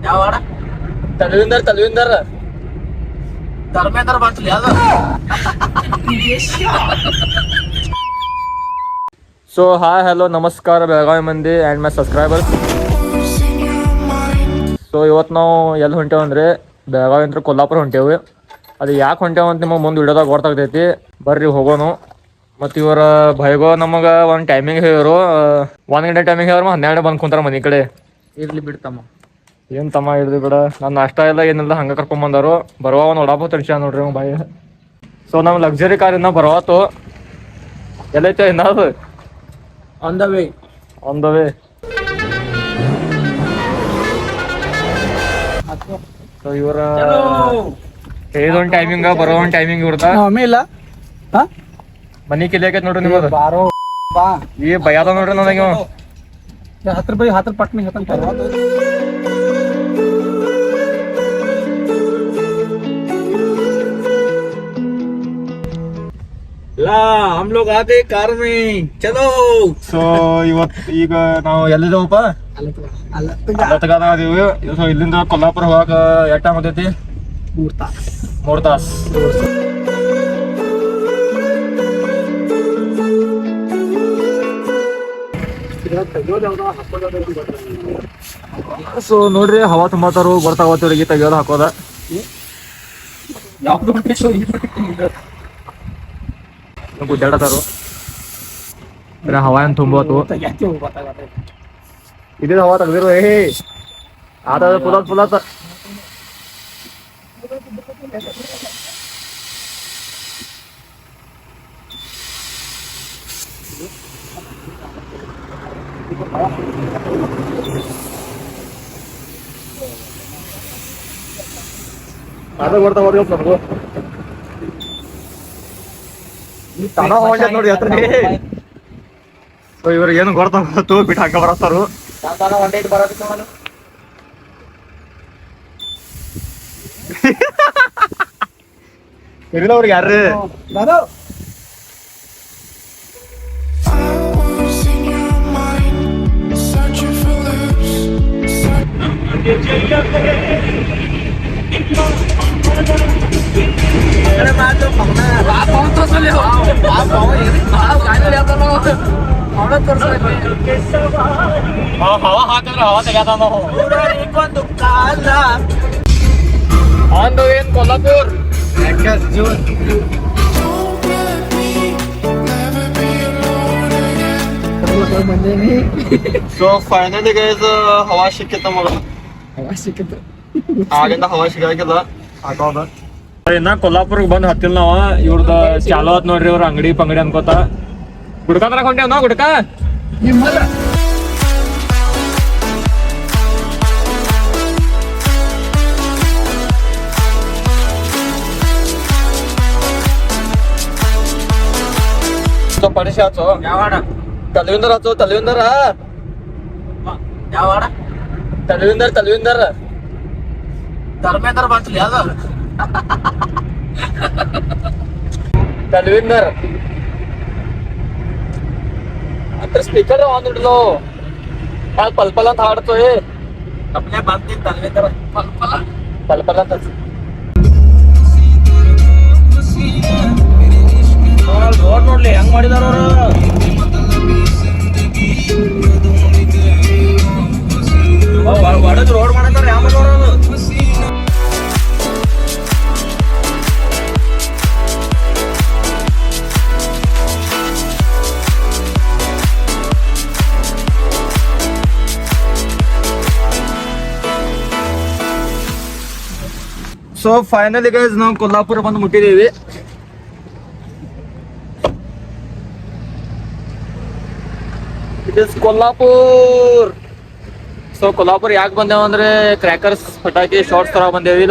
ಯಾವ ಹಾಡ? ತಲ್ವಿಂದರ್ ಧರ್ಮೇಂದ್ರ ಬಂತಲಿ ಅದು. ಸೊ ಹಾಯ್ ಹಲೋ ನಮಸ್ಕಾರ ಬೆಳಗಾವಿ ಮಂದಿ ಆ್ಯಂಡ್ ಮೈ ಸಬ್ಸ್ಕ್ರೈಬರ್ಸ್. ಸೊ ಇವತ್ತು ನಾವು ಎಲ್ಲಿ ಹೊಂಟೇವೆ ಅಂದರೆ ಬೆಳಗಾವಿ ಅಂತ ಕೊಲ್ಲಾಪುರ ಹೊಂಟೇವೆ. ಅದು ಯಾಕೆ ಹೊಂಟೇವೆ ಅಂತ ನಿಮಗೆ ಮುಂದೆ ವಿಡಿಯೋದಾಗ ಗೊತ್ತಾಗ್ತೈತಿ. ಬರ್ರಿ ಹೋಗೋನು. ಮತ್ತು ಇವರ ಭೈಗೋ ನಮಗೆ ಒಂದು ಟೈಮಿಂಗ್ ಹೇಳಿರು, 1 ಗಂಟೆ ಟೈಮಿಂಗ್ ಹೇಳಿದ್ರು 12 ಬಂದು ಕುಂತಾರ ಮನೆ ಕಡೆ. ಇರ್ಲಿ ಬಿಡ್ತಮ್ಮ, ಏನು ತಮ್ಮ ಹಿಡ್ದು ಬಿಡ, ನಾನು ನಾಷ್ಟ ಎಲ್ಲ ಏನಿಲ್ಲ ಹಂಗೆ ಕರ್ಕೊಂಬಂದರು. ಬರುವ ಒಂದು ಒಡಾಪ ತರಿಸ್ಯಾನ ನೋಡ್ರಿ ಅವ್ನು ಬಾಯಿ. ಸೊ ನಮ್ಮ ಲಕ್ಸರಿ ಕಾರ್ ಇನ್ನೂ ಬರವಾತು. ಎಲ್ಲೈತೆ ಇನ್ನ ಅದು ಆನ್ ದ ವೇ. ಸೊ ಇವರ ಹೇಳಿದೊಂದು ಟೈಮಿಂಗ್ ಬರೋ ಒಂದು ಟೈಮಿಂಗ್ ಇವ್ರದ ಇಲ್ಲ ಮನಿ ಕಿಲಿಯಾಕೈತೆ ನೋಡ್ರಿ ನಿಮ್ಮದು. ಬಾರೋ ಬಾ ಈ ಭಯದ ನೋಡ್ರಿ ನನಗೆ. ಹತ್ರ ಪಟ್ನಿ हम लोग आ गए कार में, चलो. ಸೊ ಈಗ ನಾವು ಎಲ್ಲಿದ್ದೇವಪ್ಪ? ಸೊ ಇಲ್ಲಿಂದ ಕೊಲ್ಲಾಪುರ ಹೋಗಾಕ ಎಷ್ಟು ಟೈಮ್ ಆಗತೈತಿ? 3 ತಾಸು. ಸೊ ನೋಡ್ರಿ ಹವಾ ತುಂಬಾತಾರು ಗೊತ್ತಾಗತ್ತವ್ರಿಗೆ ತೆಗಿಯೋದು ಹಾಕೋದ. ಗುಡ್ಡಾಡತಾರು ಹವಾ ಏನ್ ತುಂಬೋತು. ಇದೇ ಹವಾ ತೆಗ್ದಿರು. ಆದ ಪುಲಾತ್ ಅದ ಬರ್ತಾವ್ರಿ ನಮಗೂ. ನೋಡಿ ಹತ್ರ. ಸೊ ಇವ್ರಿಗೆ ಏನು ಗೊತ್ತಾಗತ್ತು ಬಿಟ್ಟು ಹಾಕ ಬರತ್ತಾರು. ಇರಲ್ಲ ಅವ್ರಿಗೆ ಯಾರ್ರಿ ಹವಾ ಹಾಕಿದ್ರೆ ಹವಾ ತೆಗ್ಯಾತ ನಾವು. On the way in Kolhapur. So finally guys ಹವಾ ಸಿಕ್ಕಿತ್ತ ಮಗ. ಆಗಿಂದ ಹವಾ ಸಿಗಾಕಿಲ್ಲ ಹಾಕೋದ. ಇನ್ನ ಕೊಲ್ಲಾಪುರ್ಗೆ ಬಂದು ಹತ್ತಿಲ್ಲ ನಾವ. ಇವ್ರದ ಚಾಲು ಆತ್ ನೋಡ್ರಿ ಇವ್ರ ಅಂಗಡಿ ಪಂಗಡಿ ಅನ್ಕೋತ. ಗುಡ್ಕಂದ್ರ ಹೊಂಟೇವ್ ನಾವ್ ಗುಡ್ಕ. ಪಡಿಸಿ ಆಚು ಯಾವಾಡ ತಲ್ವಿಂದರ್ ಆಚು ತಲ್ವಿಂದರ್ ಯಾವಾಡ ತಲ್ವಿಂದರ್ ಧರ್ಮೇಂದ್ರ ಬಂತಲಿ ಅದು. ತಲ್ವಿಂದರ್ ಅದ್ರ ಸ್ಪೀಕರ್ ಆನ್ ಇಡ್ಲು ಪಲ್ಪಲ್ ಅಂತ ಹಾಡ್ತು. ಅಪ್ನೆ ಬಂತೀನಿ ಧರ್ಮೇಂದ್ರ ಪಲ್ಪಲ್ ಅಂತ ರೋಡ್ ನೋಡ್ಲಿ ಹೆಂಗ್ ಮಾಡಿದಾರ ಅವರು. ರೋಡ್ ಮಾಡತಾರ ಯಾವ ನೋಡೋದು. ಸೊ ಫೈನಲಿ ಗೈಸ್ ನಾವು ಕೊಲ್ಲಾಪುರ ಬಂದು ಮುಟ್ಟಿದ್ದೀವಿ. It is Kolhapur. So Kolhapur ಯಾಕೆ ಬಂದೇವ ಅಂದ್ರೆ ಕ್ರ್ಯಾಕರ್ಸ್ ಪಟಾಕಿ ಶಾರ್ಟ್ಸ್ ತರ ಬಂದೇವಿ.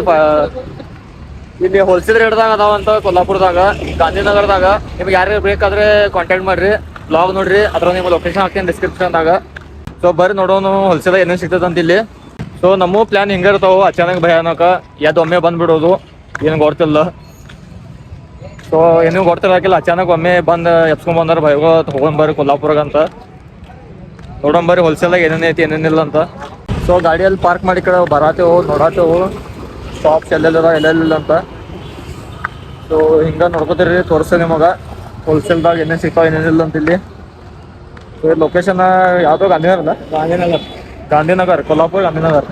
ಇಲ್ಲಿ ಹೋಲ್ಸೇಲ್ ರೇಟ್ದಾಗ ಅದಾವಂತ ಕೊಲ್ಲಾಪುರದಾಗ, ಗಾಂಧಿನಗರದಾಗ. ನಿಮ್ಗೆ ಯಾರ್ಯಾರು ಬೇಕಾದ್ರೆ ಕಾಂಟ್ಯಾಕ್ಟ್ ಮಾಡ್ರಿ, ಬ್ಲಾಗ್ ನೋಡ್ರಿ, ಅದ್ರ ನಿಮ್ಗೆ ಲೊಕೇಶನ್ ಹಾಕ್ತೀನಿ ಡಿಸ್ಕ್ರಿಪ್ಷನ್ದಾಗ. ಸೊ ಬರ್ರಿ ನೋಡೋನು ಹೋಲ್ಸೇಲ್ ಏನೇನು ಸಿಗ್ತದೆ ಅಂತ ಇಲ್ಲಿ. ಸೊ ನಮ್ಮ ಪ್ಲಾನ್ ಹಿಂಗೆ ಇರ್ತಾವೆ, ಅಚಾನಕ್ ಭಯಾನಕ ಯಾವ್ದು ಒಮ್ಮೆ ಬಂದ್ಬಿಡೋದು, ಏನು ಗೊತ್ತಿಲ್ಲ. ಸೊ ಏನೂ ಗೊತ್ತಿರಕಿಲ್ಲ, ಅಚಾನಕ್ ಒಮ್ಮೆ ಬಂದು ಎಪ್ಸ್ಕೊಂಡ್ ಬಂದಾರ ಹೋಗೋಣ ಬರ್ರಿ ಕೊಲ್ಲಾಪುರಗಂತ. ನೋಡೋಣ ಬರ್ರಿ ಹೋಲ್ಸೇಲಾಗ ಏನೇನೈತಿ ಏನೇನಿಲ್ಲ ಅಂತ. ಸೊ ಗಾಡಿಯಲ್ಲಿ ಪಾರ್ಕ್ ಮಾಡಿ ಕಡೆ ಬರತ್ತೇವು ನೋಡತ್ತೇವು ಶಾಪ್ಸ್ ಎಲ್ಲೆಲ್ಲಿಲ್ಲ ಅಂತ. ಸೊ ಹಿಂಗ ನೋಡ್ಕೋತೀರಿ, ತೋರಿಸ್ತೇನೆ ನಿಮಗೆ ಹೋಲ್ಸೇಲ್ದಾಗ ಏನೇನು ಸಿಗ್ತಾವ ಏನೇನಿಲ್ಲ ಅಂತ ಇಲ್ಲಿ. ಸೊ ಲೊಕೇಶನ್ ಯಾವುದು ಗಾಂಧಿನಗರ ಅಲ್ಲ, ಗಾಂಧಿನಗರ್ ಕೊಲ್ಲಾಪುರ ಗಾಂಧಿನಗರ್.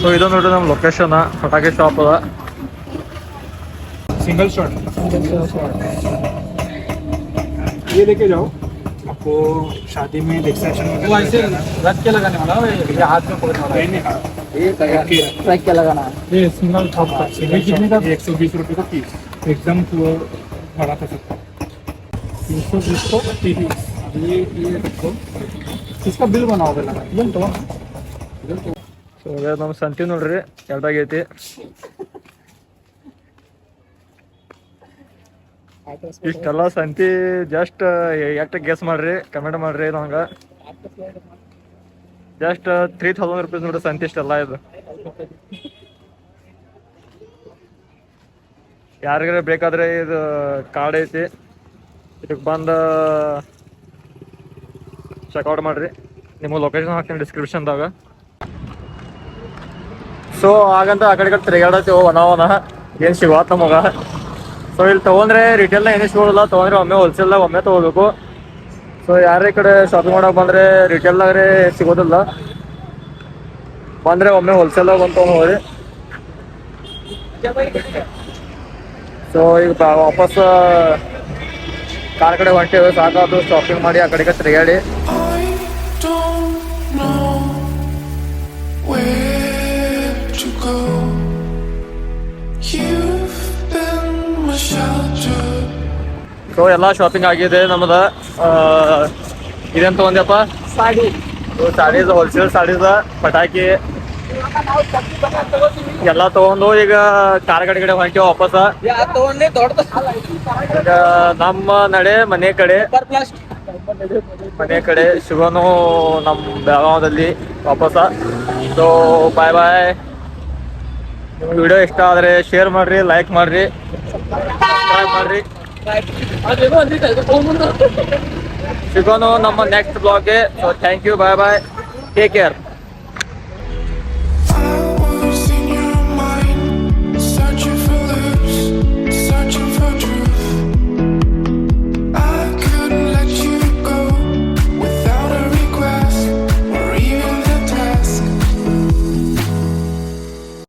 ಸೊ ಇದು ನೋಡ್ರಿ ನಮ್ಮ ಲೊಕೇಶನ್, ಪಟಾಕಿ ಶಾಪ್ ಅದ. सिंगल शॉट ये लेके जाओ, आपको शादी में रिसेप्शन में ऐसे रख के लगाने वाला है, हाथ में पकड़ने वाला है, रख के लगाना है. ये सिंगल शॉट का सिंगल कितने का? 120 रुपये का पीस, एकदम बड़ा था सकता 320 को 30. ये रखो, इसका बिल बनाओ लगा बिल तो. ಸೊ ನಮ್ಮ ಸಂತಿ ನೋಡ್ರಿ ಎರಡಾಗೈತಿ. ಇಷ್ಟೆಲ್ಲ ಸಂತಿ ಜಸ್ಟ್ ಎಷ್ಟು ಗೆಸ್ ಮಾಡ್ರಿ, ಕಮೆಂಟ್ ಮಾಡ್ರಿ. ನಂಗೆ ಜಸ್ಟ್ 3000 ರೂಪೀಸ್ ನೋಡ್ರಿ ಸಂತಿ ಇಷ್ಟೆಲ್ಲ. ಇದು ಯಾರಿಗಾರ ಬೇಕಾದ್ರೆ ಇದು ಕಾರ್ಡ್ ಐತಿ, ಇದಕ್ಕೆ ಬಂದು ಚೆಕ್ಔಟ್ ಮಾಡ್ರಿ. ನಿಮಗೆ ಲೊಕೇಶನ್ ಹಾಕ್ತೀನಿ ಡಿಸ್ಕ್ರಿಪ್ಷನ್ದಾಗ. ಸೊ ಹಾಗಂತ ಆ ಕಡೆ ತಿರುಗಾಡತ್ತೀವಿ ಒನ ಏನು ಸಿಗೋತ್ ನಮಗೆ. ಸೊ ಇಲ್ಲಿ ತೊಗೊಂಡ್ರೆ ರಿಟೇಲ್ನ ಏನೇ ಸಿಗೋದಿಲ್ಲ, ತೊಗೊಂಡ್ರೆ ಒಮ್ಮೆ ಹೋಲ್ಸೇಲ್ದಾಗ ಒಮ್ಮೆ ತೊಗೋಬೇಕು. ಸೊ ಯಾರೇ ಈ ಕಡೆ ಶಾಪಿಂಗ್ ಮಾಡೋಕೆ ಬಂದರೆ ರಿಟೇಲ್ದಾಗ್ರೆ ಸಿಗೋದಿಲ್ಲ, ಬಂದರೆ ಒಮ್ಮೆ ಹೋಲ್ಸೇಲ್ದಾಗ ಬಂದು ತೊಗೊಂಡು. ಸೊ ಈಗ ವಾಪಸ್ ಕಾರ್ ಕಡೆ ಹೊಂಟೇವೆ, ಸಾಕಾದ್ರು ಶಾಪಿಂಗ್ ಮಾಡಿ ಆ ಕಡೆಗೆ ತಿರುಗಾಡಿ. ಸೊ ಎಲ್ಲ ಶಾಪಿಂಗ್ ಆಗಿದೆ ನಮ್ದು. ಇದೇನು ತೊಗೊಂಡ್ಯಪ್ಪ? साड़ी ಸಾಡೀಸ್, ಹೋಲ್ಸೇಲ್ ಸಾಡೀಸ್, ಪಟಾಕಿ ಎಲ್ಲ ತೊಗೊಂಡು ಈಗ ಕಾರ್ ಕಡೆ ಹೊಂಟೇವೆ ವಾಪಸ್. ತಗೊಂಡೆ ದೊಡ್ಡ ಈಗ ನಮ್ಮ ನಡೆ ಮನೆ ಕಡೆ, ಸಿಗೋನು ನಮ್ಮ ಬೆಳಗಾವದಲ್ಲಿ ವಾಪಸ್. ಸೊ ಬಾಯ್ ಬಾಯ್. ನಿಮ್ಗೆ ವಿಡಿಯೋ ಇಷ್ಟ ಆದರೆ ಶೇರ್ ಮಾಡಿರಿ, ಲೈಕ್ ಮಾಡಿರಿ, ಸಬ್ಸ್ಕ್ರೈಬ್ ಮಾಡಿರಿ. ಸಿಗೋನು ನಮ್ಮ ನೆಕ್ಸ್ಟ್ ಬ್ಲಾಗ್ಗೆ. So thank you, bye bye, take care.